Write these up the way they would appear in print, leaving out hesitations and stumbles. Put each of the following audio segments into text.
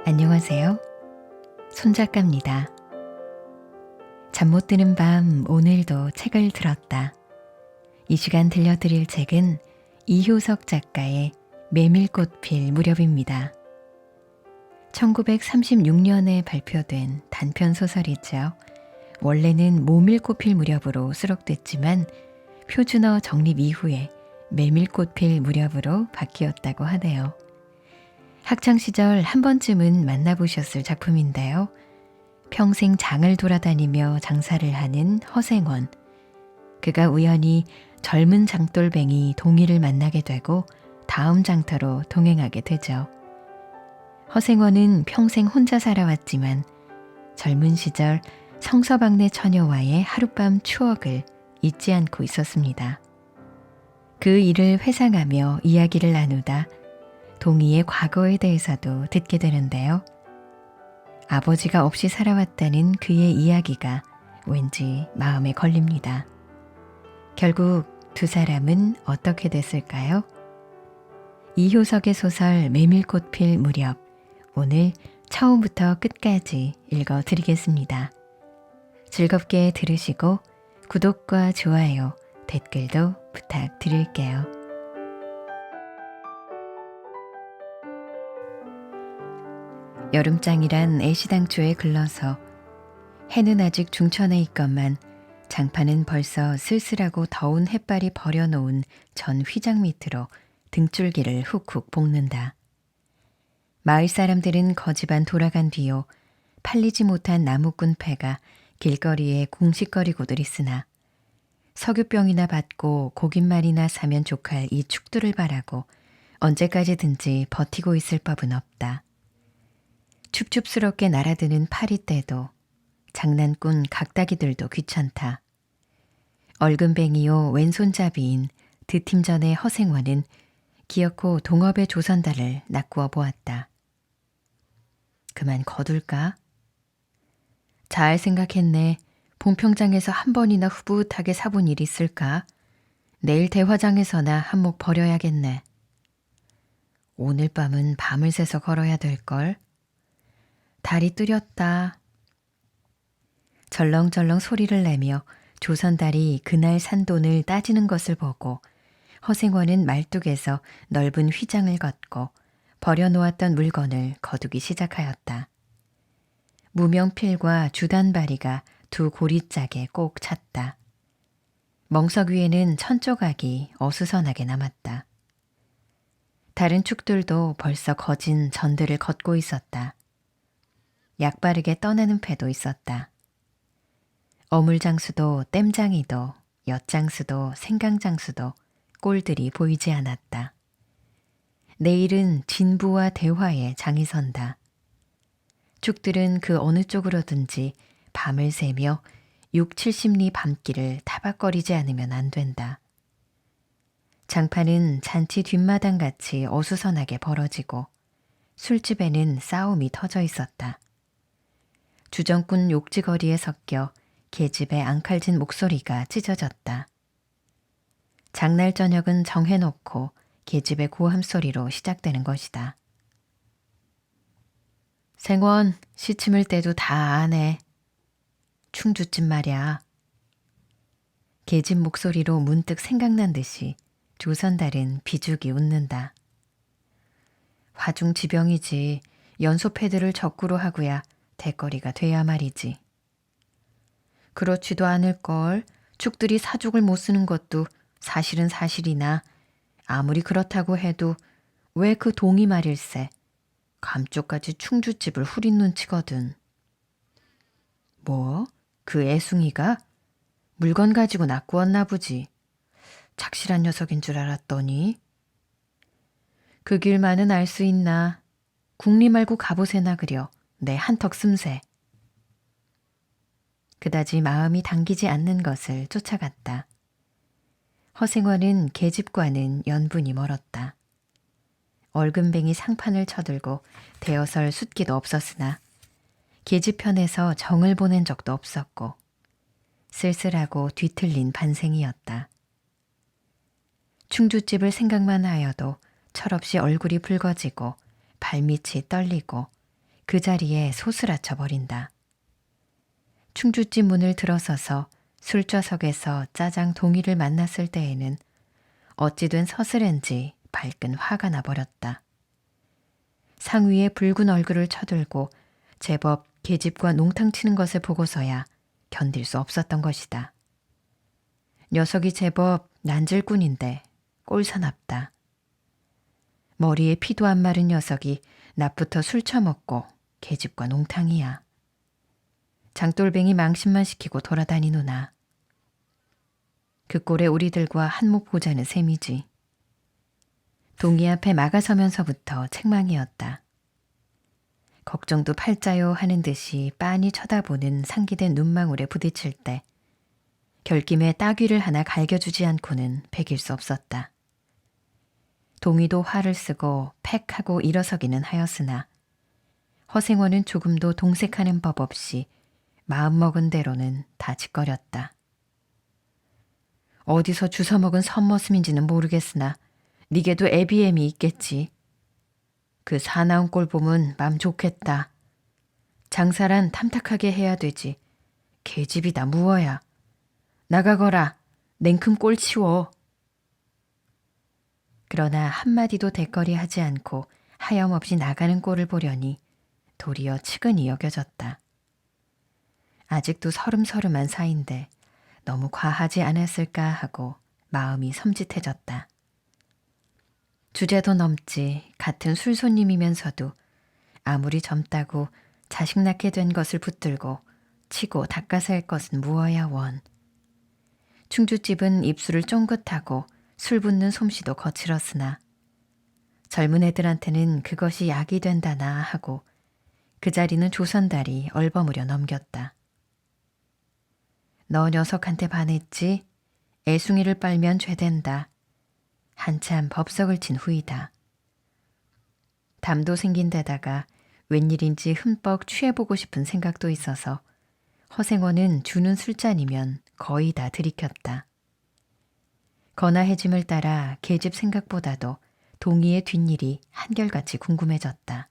안녕하세요. 손작가입니다. 잠 못 드는 밤 오늘도 책을 들었다. 이 시간 들려드릴 책은 이효석 작가의 메밀꽃 필 무렵입니다. 1936년에 발표된 단편소설이죠. 원래는 모밀꽃 필 무렵으로 수록됐지만 표준어 정립 이후에 메밀꽃 필 무렵으로 바뀌었다고 하네요. 학창시절 한 번쯤은 만나보셨을 작품인데요. 평생 장을 돌아다니며 장사를 하는 허생원. 그가 우연히 젊은 장돌뱅이 동희를 만나게 되고 다음 장터로 동행하게 되죠. 허생원은 평생 혼자 살아왔지만 젊은 시절 성서방네 처녀와의 하룻밤 추억을 잊지 않고 있었습니다. 그 일을 회상하며 이야기를 나누다 동희의 과거에 대해서도 듣게 되는데요. 아버지가 없이 살아왔다는 그의 이야기가 왠지 마음에 걸립니다. 결국 두 사람은 어떻게 됐을까요? 이효석의 소설 메밀꽃 필 무렵, 오늘 처음부터 끝까지 읽어드리겠습니다. 즐겁게 들으시고 구독과 좋아요, 댓글도 부탁드릴게요. 여름장이란 애시당초에 글러서 해는 아직 중천에 있건만 장판은 벌써 쓸쓸하고 더운 햇발이 버려놓은 전 휘장 밑으로 등줄기를 훅훅 볶는다. 마을 사람들은 거지반 돌아간 뒤요 팔리지 못한 나무꾼 패가 길거리에 궁식거리고들 있으나 석유병이나 받고 고깃말이나 사면 족할 이 축들을 바라고 언제까지든지 버티고 있을 법은 없다. 춥춥스럽게 날아드는 파리떼도 장난꾼 각다기들도 귀찮다. 얼금뱅이요 왼손잡이인 드팀전의 허생원은 기어코 동업의 조선달을 낚구어 보았다. 그만 거둘까? 잘 생각했네. 봉평장에서 한 번이나 후붓하게 사본 일이 있을까? 내일 대화장에서나 한몫 버려야겠네. 오늘 밤은 밤을 새서 걸어야 될걸? 달이 뜨렸다. 절렁절렁 소리를 내며 조선달이 그날 산 돈을 따지는 것을 보고 허생원은 말뚝에서 넓은 휘장을 걷고 버려놓았던 물건을 거두기 시작하였다. 무명필과 주단바리가 두 고리짝에 꼭 찼다. 멍석 위에는 천조각이 어수선하게 남았다. 다른 축들도 벌써 거진 전들을 걷고 있었다. 약바르게 떠나는 패도 있었다. 어물장수도 땜장이도 엿장수도 생강장수도 꼴들이 보이지 않았다. 내일은 진부와 대화에 장이 선다. 축들은 그 어느 쪽으로든지 밤을 새며 6, 70리 밤길을 타박거리지 않으면 안 된다. 장판은 잔치 뒷마당같이 어수선하게 벌어지고 술집에는 싸움이 터져 있었다. 주정꾼 욕지거리에 섞여 계집의 앙칼진 목소리가 찢어졌다. 장날 저녁은 정해놓고 계집의 고함 소리로 시작되는 것이다. 생원, 시침을 때도 다 아네. 충주집 말이야. 계집 목소리로 문득 생각난 듯이 조선달은 비죽이 웃는다. 화중지병이지. 연소패들을 적구로 하고야 대거리가 돼야 말이지. 그렇지도 않을걸. 축들이 사죽을 못 쓰는 것도 사실은 사실이나 아무리 그렇다고 해도 왜 그 동이 말일세. 감쪽까지 충주집을 후린 눈치거든. 뭐? 그 애숭이가? 물건 가지고 낚구었나 보지. 착실한 녀석인 줄 알았더니. 그 길만은 알 수 있나. 국리 말고 가보세나 그려. 내 한턱 씀새. 그다지 마음이 당기지 않는 것을 쫓아갔다. 허생원은 계집과는 연분이 멀었다. 얼금뱅이 상판을 쳐들고 대어설 숫기도 없었으나 계집 편에서 정을 보낸 적도 없었고 쓸쓸하고 뒤틀린 반생이었다. 충주집을 생각만 하여도 철없이 얼굴이 붉어지고 발밑이 떨리고 그 자리에 소스라쳐 버린다. 충주집 문을 들어서서 술좌석에서 짜장 동이를 만났을 때에는 어찌 된 서슬엔지 발끈 화가 나버렸다. 상위에 붉은 얼굴을 쳐들고 제법 계집과 농탕 치는 것을 보고서야 견딜 수 없었던 것이다. 녀석이 제법 난질꾼인데 꼴사납다. 머리에 피도 안 마른 녀석이 낮부터 술 처먹고 계집과 농탕이야. 장돌뱅이 망신만 시키고 돌아다니노나. 그 꼴에 우리들과 한몫 보자는 셈이지. 동이 앞에 막아서면서부터 책망이었다. 걱정도 팔자요 하는 듯이 빤히 쳐다보는 상기된 눈망울에 부딪힐 때 결김에 따귀를 하나 갈겨주지 않고는 베길 수 없었다. 동이도 화를 쓰고 팩 하고 일어서기는 하였으나 허생원은 조금도 동색하는 법 없이 마음먹은 대로는 다 짓거렸다. 어디서 주워먹은 선머슴인지는 모르겠으나 니게도 애비애미 있겠지. 그 사나운 꼴 보면 맘 좋겠다. 장사란 탐탁하게 해야 되지. 계집이다 무어야. 나가거라. 냉큼 꼴 치워. 그러나 한마디도 대거리하지 않고 하염없이 나가는 꼴을 보려니 도리어 측은히 여겨졌다. 아직도 서름서름한 사이인데 너무 과하지 않았을까 하고 마음이 섬찟해졌다. 주제도 넘지 같은 술손님이면서도 아무리 젊다고 자식 낳게 된 것을 붙들고 치고 닦아서 할 것은 무어야 원. 충주집은 입술을 쫑긋하고 술 붓는 솜씨도 거칠었으나 젊은 애들한테는 그것이 약이 된다나 하고 그 자리는 조선달이 얼버무려 넘겼다. 너 녀석한테 반했지? 애숭이를 빨면 죄된다. 한참 법석을 친 후이다. 담도 생긴 데다가 웬일인지 흠뻑 취해보고 싶은 생각도 있어서 허생원은 주는 술잔이면 거의 다 들이켰다. 거나해짐을 따라 계집 생각보다도 동희의 뒷일이 한결같이 궁금해졌다.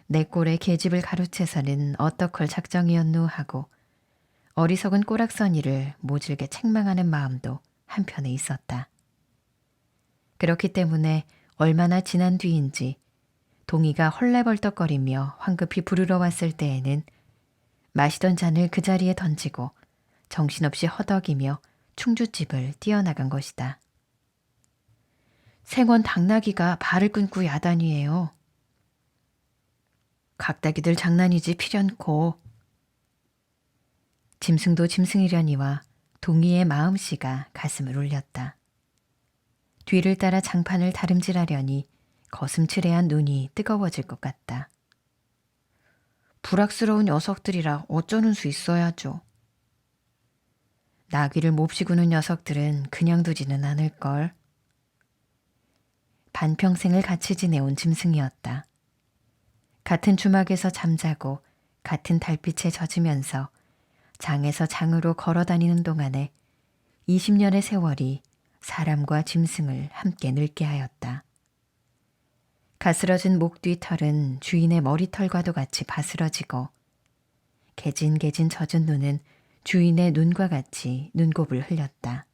내 꼴에 계집을 가로채서는 어떡할 작정이었누 하고 어리석은 꼬락서니를 모질게 책망하는 마음도 한편에 있었다. 그렇기 때문에 얼마나 지난 뒤인지 동희가 헐레벌떡거리며 황급히 부르러 왔을 때에는 마시던 잔을 그 자리에 던지고 정신없이 허덕이며 충주집을 뛰어나간 것이다. 생원 당나귀가 발을 끊고 야단이에요. 각다기들 장난이지 필연코. 짐승도 짐승이려니와 동희의 마음씨가 가슴을 울렸다. 뒤를 따라 장판을 다름질하려니 거슴츠레한 눈이 뜨거워질 것 같다. 불악스러운 녀석들이라 어쩌는 수 있어야죠. 나귀를 몹시구는 녀석들은 그냥 두지는 않을걸. 반평생을 같이 지내온 짐승이었다. 같은 주막에서 잠자고 같은 달빛에 젖으면서 장에서 장으로 걸어다니는 동안에 20년의 세월이 사람과 짐승을 함께 늙게 하였다. 가스러진 목 뒤 털은 주인의 머리털과도 같이 바스러지고 개진개진 젖은 눈은 주인의 눈과 같이 눈곱을 흘렸다.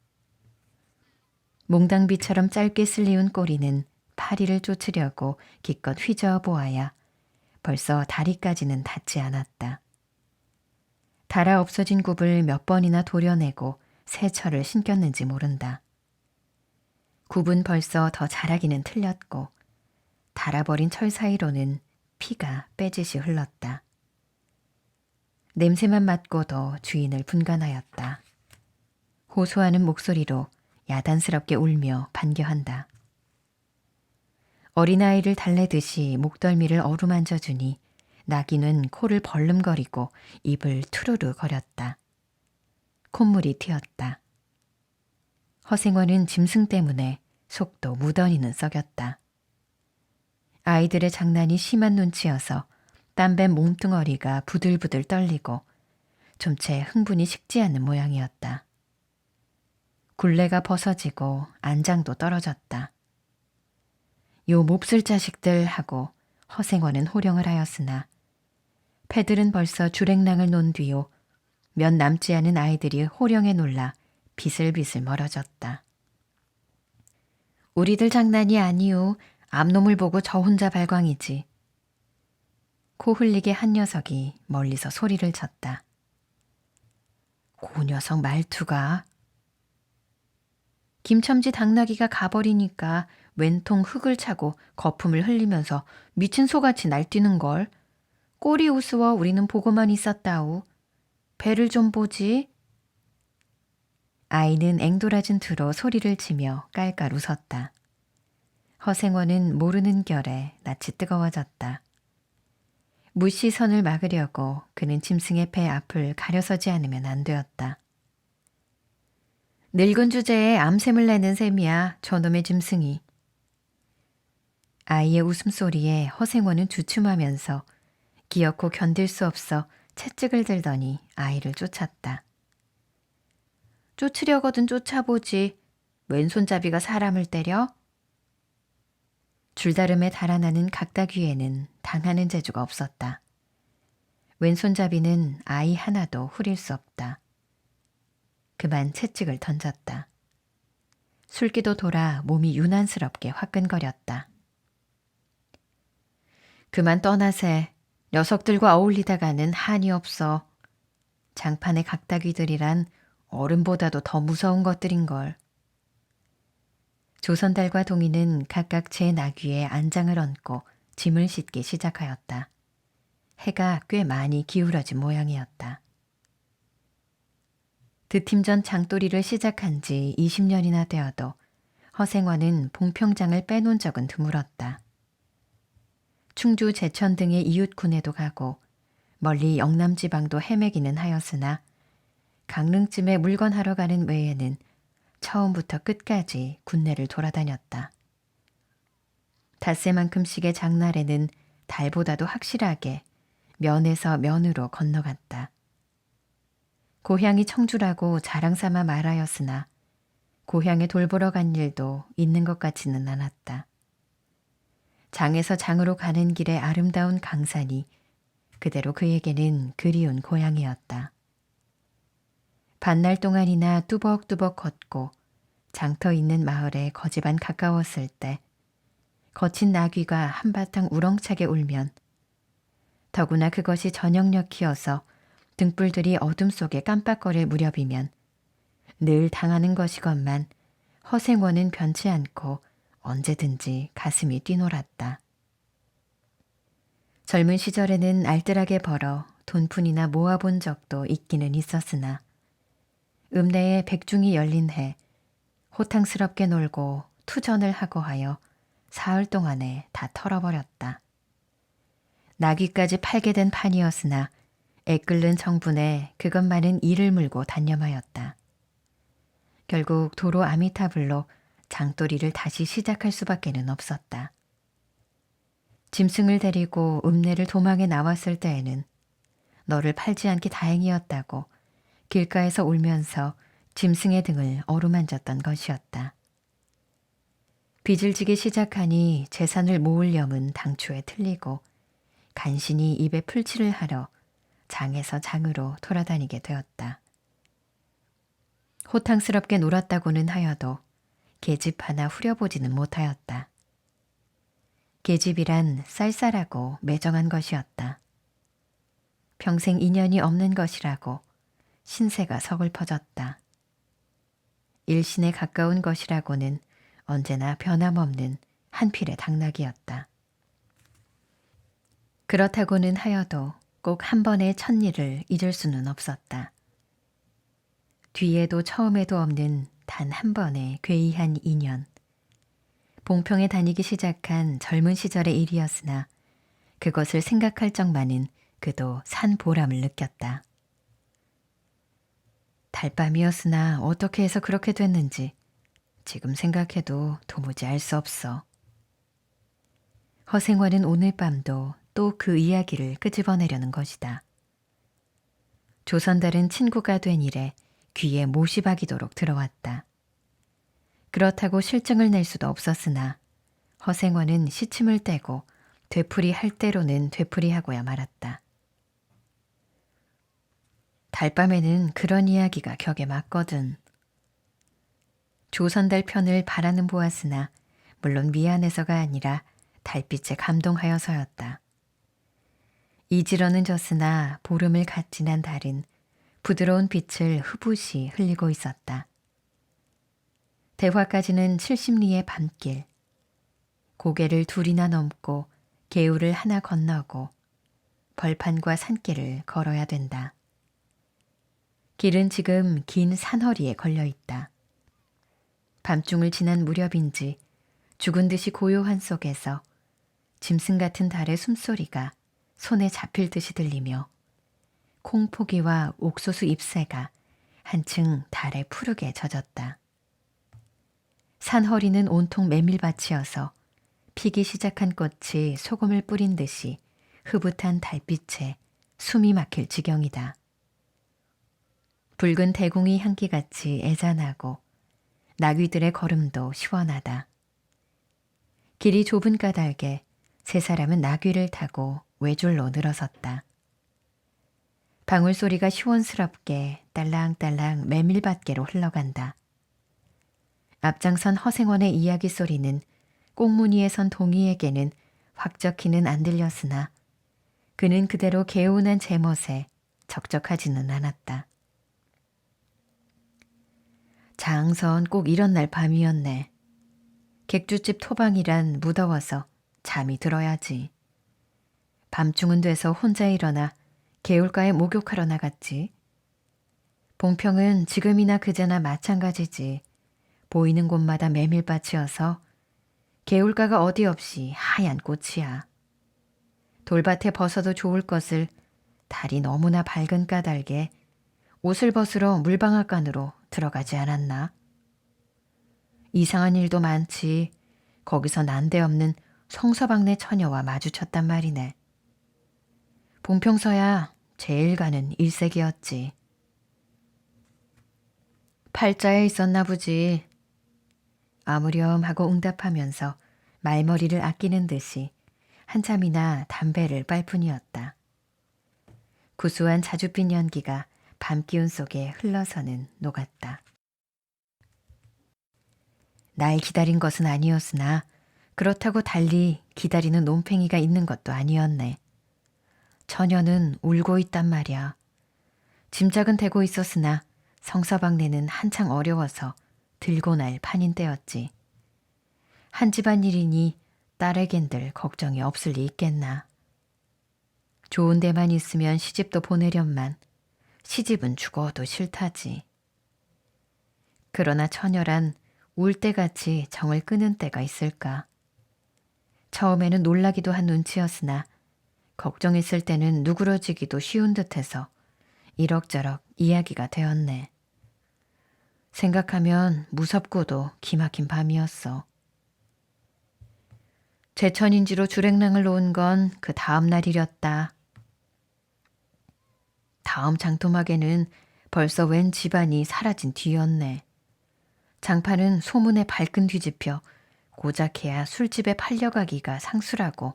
몽당비처럼 짧게 쓸리운 꼬리는 파리를 쫓으려고 기껏 휘저어 보아야 벌써 다리까지는 닿지 않았다. 달아 없어진 굽을 몇 번이나 도려내고 새 철을 신겼는지 모른다. 굽은 벌써 더 자라기는 틀렸고 달아버린 철 사이로는 피가 빼짓이 흘렀다. 냄새만 맡고도 주인을 분간하였다. 호소하는 목소리로 야단스럽게 울며 반겨한다. 어린아이를 달래듯이 목덜미를 어루만져주니 나귀는 코를 벌름거리고 입을 투루루 거렸다. 콧물이 튀었다. 허생원은 짐승 때문에 속도 무던히는 썩였다. 아이들의 장난이 심한 눈치여서 땀밴 몸뚱어리가 부들부들 떨리고 좀 채 흥분이 식지 않는 모양이었다. 굴레가 벗어지고 안장도 떨어졌다. 요 몹쓸 자식들 하고 허생원은 호령을 하였으나 패들은 벌써 주랭랑을 논 뒤요 몇 남지 않은 아이들이 호령에 놀라 비슬비슬 멀어졌다. 우리들 장난이 아니오. 암놈을 보고 저 혼자 발광이지. 코 흘리게 한 녀석이 멀리서 소리를 쳤다. 그 녀석 말투가. 김첨지 당나귀가 가버리니까 왼통 흙을 차고 거품을 흘리면서 미친 소같이 날뛰는걸. 꼴이 우스워 우리는 보고만 있었다우. 배를 좀 보지. 아이는 앵돌아진 투로 소리를 치며 깔깔 웃었다. 허생원은 모르는 결에 낯이 뜨거워졌다. 물시선을 막으려고 그는 짐승의 배 앞을 가려서지 않으면 안 되었다. 늙은 주제에 암샘을 내는 셈이야, 저놈의 짐승이. 아이의 웃음소리에 허생원은 주춤하면서 기어코 견딜 수 없어 채찍을 들더니 아이를 쫓았다. 쫓으려거든 쫓아보지. 왼손잡이가 사람을 때려? 줄다름에 달아나는 각다귀에는 당하는 재주가 없었다. 왼손잡이는 아이 하나도 후릴 수 없다. 그만 채찍을 던졌다. 술기도 돌아 몸이 유난스럽게 화끈거렸다. 그만 떠나세. 녀석들과 어울리다가는 한이 없어. 장판의 각다귀들이란 어른보다도 더 무서운 것들인걸. 조선달과 동이는 각각 제 나귀에 안장을 얹고 짐을 싣기 시작하였다. 해가 꽤 많이 기울어진 모양이었다. 드팀전 장돌이를 시작한 지 20년이나 되어도 허생원은 봉평장을 빼놓은 적은 드물었다. 충주 제천 등의 이웃군에도 가고 멀리 영남지방도 헤매기는 하였으나 강릉쯤에 물건하러 가는 외에는 처음부터 끝까지 군내를 돌아다녔다. 닷새만큼씩의 장날에는 달보다도 확실하게 면에서 면으로 건너갔다. 고향이 청주라고 자랑삼아 말하였으나 고향에 돌보러 간 일도 있는 것 같지는 않았다. 장에서 장으로 가는 길의 아름다운 강산이 그대로 그에게는 그리운 고향이었다. 반날 동안이나 뚜벅뚜벅 걷고 장터 있는 마을에 거지반 가까웠을 때 거친 나귀가 한바탕 우렁차게 울면 더구나 그것이 저녁녘이어서 등불들이 어둠 속에 깜빡거릴 무렵이면 늘 당하는 것이건만 허생원은 변치 않고 언제든지 가슴이 뛰놀았다. 젊은 시절에는 알뜰하게 벌어 돈푼이나 모아본 적도 있기는 있었으나 읍내에 백중이 열린 해 호탕스럽게 놀고 투전을 하고 하여 사흘 동안에 다 털어버렸다. 나귀까지 팔게 된 판이었으나 애끓는 정분에 그것만은 이를 물고 단념하였다. 결국 도로 아미타불로 장돌이를 다시 시작할 수밖에는 없었다. 짐승을 데리고 읍내를 도망해 나왔을 때에는 너를 팔지 않기 다행이었다고 길가에서 울면서 짐승의 등을 어루만졌던 것이었다. 빚을 지기 시작하니 재산을 모으려면 당초에 틀리고 간신히 입에 풀칠을 하러 장에서 장으로 돌아다니게 되었다. 호탕스럽게 놀았다고는 하여도 계집 하나 후려보지는 못하였다. 계집이란 쌀쌀하고 매정한 것이었다. 평생 인연이 없는 것이라고 신세가 서글퍼졌다. 일신에 가까운 것이라고는 언제나 변함없는 한필의 당나귀였다. 그렇다고는 하여도 꼭 한 번의 첫일을 잊을 수는 없었다. 뒤에도 처음에도 없는 단 한 번의 괴이한 인연. 봉평에 다니기 시작한 젊은 시절의 일이었으나 그것을 생각할 적만은 그도 산 보람을 느꼈다. 달밤이었으나 어떻게 해서 그렇게 됐는지 지금 생각해도 도무지 알 수 없어. 허생원은 오늘 밤도 또 그 이야기를 끄집어내려는 것이다. 조선달은 친구가 된 이래 귀에 못이 박이도록 들어왔다. 그렇다고 실증을 낼 수도 없었으나 허생원은 시침을 떼고 되풀이 할 대로는 되풀이하고야 말았다. 달밤에는 그런 이야기가 격에 맞거든. 조선달 편을 바라는 보았으나 물론 미안해서가 아니라 달빛에 감동하여서였다. 이지러는 졌으나 보름을 갓 지난 달은 부드러운 빛을 흐붓이 흘리고 있었다. 대화까지는 70리의 밤길. 고개를 둘이나 넘고 개울을 하나 건너고 벌판과 산길을 걸어야 된다. 길은 지금 긴 산허리에 걸려 있다. 밤중을 지난 무렵인지 죽은 듯이 고요한 속에서 짐승 같은 달의 숨소리가 손에 잡힐 듯이 들리며 콩포기와 옥소수 잎새가 한층 달에 푸르게 젖었다. 산허리는 온통 메밀밭이어서 피기 시작한 꽃이 소금을 뿌린 듯이 흐붓한 달빛에 숨이 막힐 지경이다. 붉은 대궁이 향기같이 애잔하고 나귀들의 걸음도 시원하다. 길이 좁은 까닭에 세 사람은 나귀를 타고 외줄로 늘어섰다. 방울 소리가 시원스럽게 딸랑딸랑 메밀밭계로 흘러간다. 앞장선 허생원의 이야기 소리는 꽁무니에 선 동이에게는 확적히는 안 들렸으나 그는 그대로 개운한 제멋에 적적하지는 않았다. 장선 꼭 이런 날 밤이었네. 객주집 토방이란 무더워서 잠이 들어야지. 밤중은 돼서 혼자 일어나 개울가에 목욕하러 나갔지. 봉평은 지금이나 그제나 마찬가지지. 보이는 곳마다 메밀밭이어서 개울가가 어디 없이 하얀 꽃이야. 돌밭에 벗어도 좋을 것을 달이 너무나 밝은 까닭에 옷을 벗으러 물방앗간으로 들어가지 않았나? 이상한 일도 많지. 거기서 난데없는 성서방네 처녀와 마주쳤단 말이네. 봉평서야 제일 가는 일색이었지. 팔자에 있었나 보지. 아무렴 하고 응답하면서 말머리를 아끼는 듯이 한참이나 담배를 빨 뿐이었다. 구수한 자줏빛 연기가 밤 기운 속에 흘러서는 녹았다. 날 기다린 것은 아니었으나 그렇다고 달리 기다리는 논팽이가 있는 것도 아니었네. 처녀는 울고 있단 말이야. 짐작은 되고 있었으나 성서방네는 한창 어려워서 들고 날 판인 때였지. 한 집안 일이니 딸에겐들 걱정이 없을 리 있겠나. 좋은 데만 있으면 시집도 보내련만 시집은 죽어도 싫다지. 그러나 처녀란 울 때같이 정을 끄는 때가 있을까. 처음에는 놀라기도 한 눈치였으나 걱정했을 때는 누그러지기도 쉬운 듯해서 이럭저럭 이야기가 되었네. 생각하면 무섭고도 기막힌 밤이었어. 제천인지로 주랭랑을 놓은 건 그 다음 날이렸다. 다음 장토막에는 벌써 웬 집안이 사라진 뒤였네. 장판은 소문에 발끈 뒤집혀 고작해야 술집에 팔려가기가 상수라고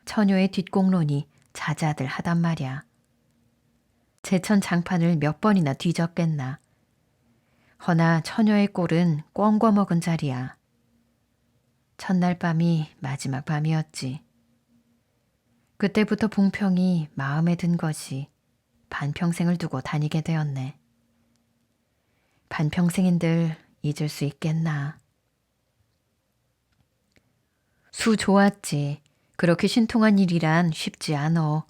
처녀의 뒷공론이 자자들 하단 말이야. 제천 장판을 몇 번이나 뒤졌겠나. 허나 처녀의 꼴은 꿩궈 먹은 자리야. 첫날 밤이 마지막 밤이었지. 그때부터 봉평이 마음에 든 것이 반평생을 두고 다니게 되었네. 반평생인들 잊을 수 있겠나. 수 좋았지. 그렇게 신통한 일이란 쉽지 않어.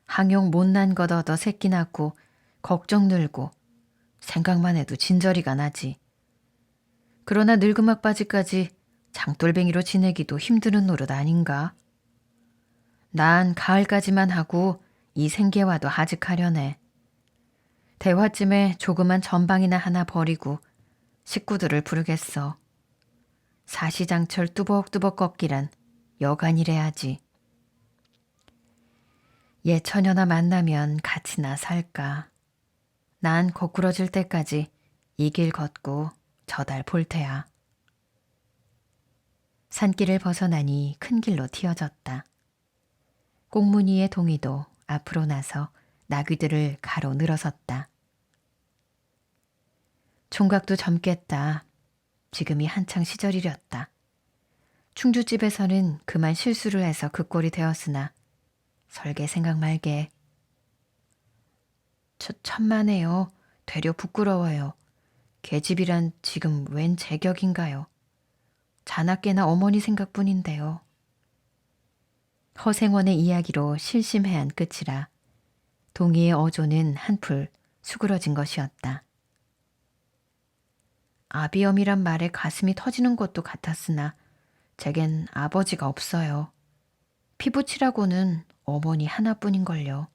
항용 못난 것 얻어 새끼 낳고 걱정 늘고 생각만 해도 진저리가 나지. 그러나 늙음악바지까지 장돌뱅이로 지내기도 힘드는 노릇 아닌가? 난 가을까지만 하고 이 생계와도 하직하려네. 대화쯤에 조그만 전방이나 하나 버리고 식구들을 부르겠어. 사시장철 뚜벅뚜벅 걷기란 여간이래야지. 옛 처녀나 만나면 같이나 살까. 난 거꾸러질 때까지 이 길 걷고 저 달 볼 테야. 산길을 벗어나니 큰 길로 튀어졌다. 꽁무니의 동이도 앞으로 나서 나귀들을 가로 늘어섰다. 총각도 젊겠다. 지금이 한창 시절이렸다. 충주집에서는 그만 실수를 해서 그 꼴이 되었으나 설계 생각 말게. 천만에요. 되려 부끄러워요. 계집이란 지금 웬 제격인가요? 자나깨나 어머니 생각뿐인데요. 허생원의 이야기로 실심해한 끝이라 동희의 어조는 한풀 수그러진 것이었다. 아비엄이란 말에 가슴이 터지는 것도 같았으나 제겐 아버지가 없어요. 피부치라고는 어머니 하나뿐인걸요.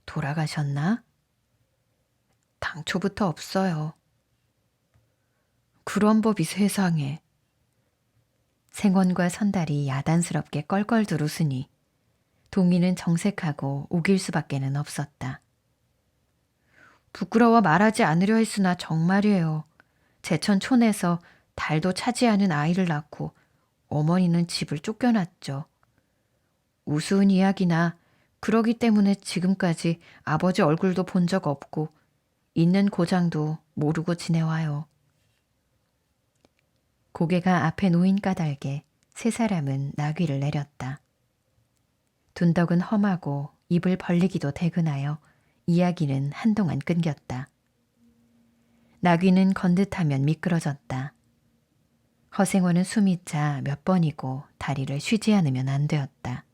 돌아가셨나? 당초부터 없어요. 그런 법이 세상에. 생원과 선달이 야단스럽게 껄껄들 웃으니 동희는 정색하고 우길 수밖에는 없었다. 부끄러워 말하지 않으려 했으나 정말이에요. 제천 촌에서 달도 차지 않은 아이를 낳고 어머니는 집을 쫓겨났죠. 우스운 이야기나 그러기 때문에 지금까지 아버지 얼굴도 본 적 없고 있는 고장도 모르고 지내와요. 고개가 앞에 놓인 까닭에 세 사람은 나귀를 내렸다. 둔덕은 험하고 입을 벌리기도 대근하여 이야기는 한동안 끊겼다. 나귀는 건듯하면 미끄러졌다. 허생원은 숨이 차 몇 번이고 다리를 쉬지 않으면 안 되었다.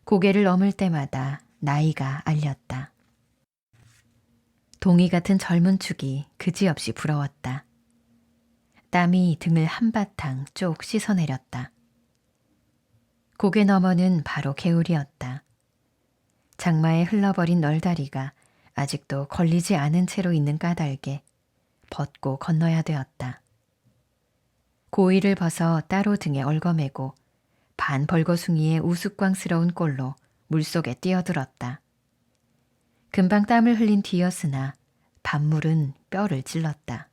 고개를 넘을 때마다 나이가 알렸다. 동이 같은 젊은 축이 그지없이 부러웠다. 땀이 등을 한바탕 쪽 씻어내렸다. 고개 너머는 바로 개울이었다. 장마에 흘러버린 널다리가 아직도 걸리지 않은 채로 있는 까닭에 벗고 건너야 되었다. 고이를 벗어 따로 등에 얽어매고 반 벌거숭이의 우스꽝스러운 꼴로 물속에 뛰어들었다. 금방 땀을 흘린 뒤였으나 밤물은 뼈를 찔렀다.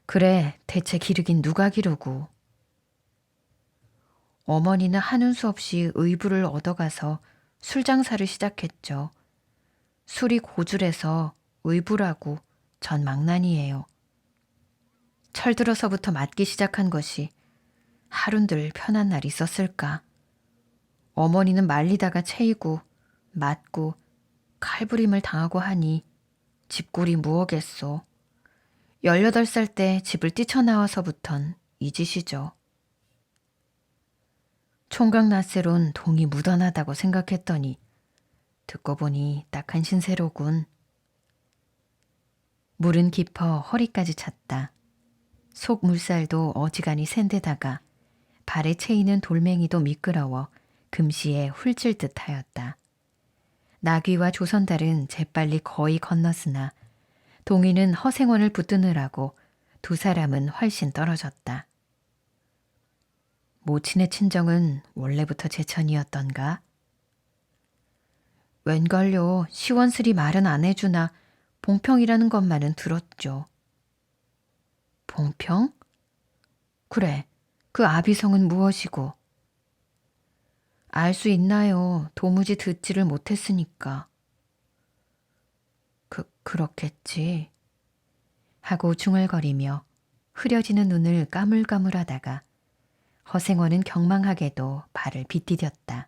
그래, 대체 기르긴 누가 기르고. 어머니는 하는 수 없이 의부를 얻어가서 술 장사를 시작했죠. 술이 고줄해서 의부라고 전 망난이에요. 철들어서부터 맞기 시작한 것이 하룬들 편한 날 있었을까. 어머니는 말리다가 채이고 맞고 칼부림을 당하고 하니 집골이 무엇겠소. 18살 때 집을 뛰쳐나와서부턴 이 짓이죠. 총각낫새론 동이 무던하다고 생각했더니 듣고 보니 딱한 신세로군. 물은 깊어 허리까지 찼다. 속 물살도 어지간히 샌데다가 발에 채이는 돌멩이도 미끄러워 금시에 훌칠 듯 하였다. 나귀와 조선달은 재빨리 거의 건넜으나 동이는 허생원을 붙드느라고 두 사람은 훨씬 떨어졌다. 모친의 친정은 원래부터 제천이었던가? 웬걸요, 시원스리 말은 안 해주나 봉평이라는 것만은 들었죠. 봉평? 그래, 그 아비성은 무엇이고? 알 수 있나요? 도무지 듣지를 못했으니까. 그렇겠지. 하고 중얼거리며 흐려지는 눈을 까물까물하다가 허생원은 경망하게도 발을 빗디뎠다.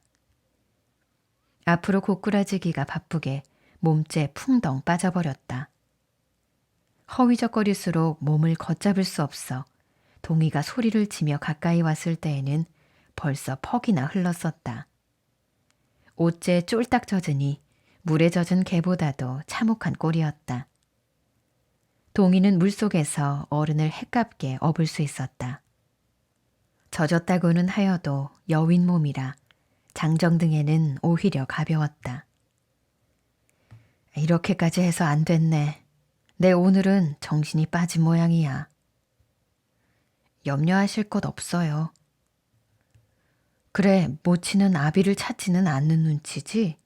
앞으로 고꾸라지기가 바쁘게 몸째 풍덩 빠져버렸다. 허위적거릴수록 몸을 걷잡을 수 없어 동이가 소리를 치며 가까이 왔을 때에는 벌써 퍽이나 흘렀었다. 옷째 쫄딱 젖으니 물에 젖은 개보다도 참혹한 꼴이었다. 동이는 물속에서 어른을 헷깝게 업을 수 있었다. 젖었다고는 하여도 여윈 몸이라 장정등에는 오히려 가벼웠다. 이렇게까지 해서 안 됐네. 내 오늘은 정신이 빠진 모양이야. 염려하실 것 없어요. 그래, 모치는 아비를 찾지는 않는 눈치지?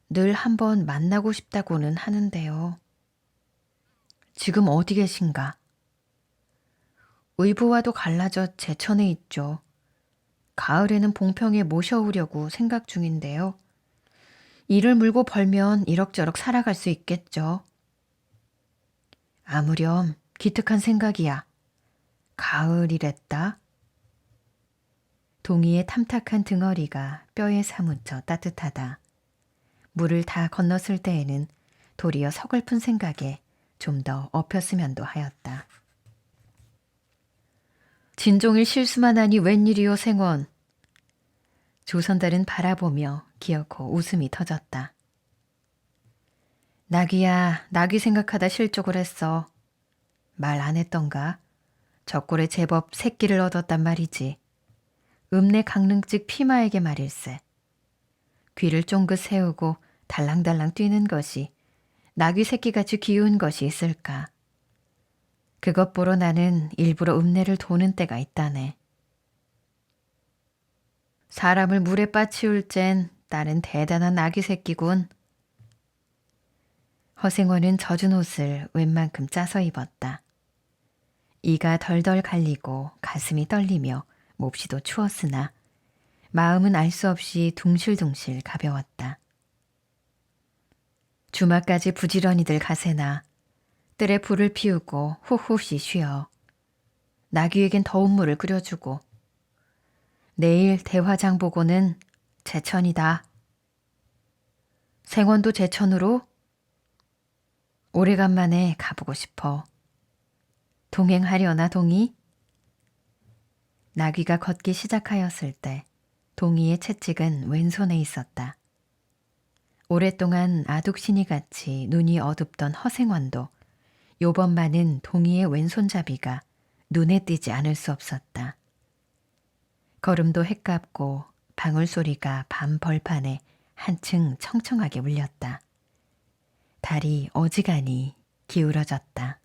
늘 한번 만나고 싶다고는 하는데요. 지금 어디 계신가? 의부와도 갈라져 제천에 있죠. 가을에는 봉평에 모셔오려고 생각 중인데요. 이를 물고 벌면 이럭저럭 살아갈 수 있겠죠. 아무렴 기특한 생각이야. 가을이랬다. 동이의 탐탁한 등어리가 뼈에 사무쳐 따뜻하다. 물을 다 건넜을 때에는 도리어 서글픈 생각에 좀 더 엎였으면도 하였다. 진종일 실수만 하니 웬일이오 생원. 조선달은 바라보며 기어코 웃음이 터졌다. 낙이야, 낙이 생각하다 실족을 했어. 말 안 했던가? 적골에 제법 새끼를 얻었단 말이지. 읍내 강릉직 피마에게 말일세. 귀를 쫑긋 세우고 달랑달랑 뛰는 것이 나귀 새끼같이 귀여운 것이 있을까. 그것 보러 나는 일부러 읍내를 도는 때가 있다네. 사람을 물에 빠치울 젠 딸은 대단한 나귀 새끼군. 허생원은 젖은 옷을 웬만큼 짜서 입었다. 이가 덜덜 갈리고 가슴이 떨리며 몹시도 추웠으나 마음은 알 수 없이 둥실둥실 가벼웠다. 주말까지 부지런히들 가세나 뜰에 불을 피우고 훗훗이 쉬어 나귀에겐 더운 물을 끓여주고 내일 대화장 보고는 제천이다. 생원도 제천으로? 오래간만에 가보고 싶어. 동행하려나 동이? 나귀가 걷기 시작하였을 때 동이의 채찍은 왼손에 있었다. 오랫동안 아둑신이같이 눈이 어둡던 허생원도 요번만은 동이의 왼손잡이가 눈에 띄지 않을 수 없었다. 걸음도 헷갑고 방울소리가 밤 벌판에 한층 청청하게 울렸다. 달이 어지간히 기울어졌다.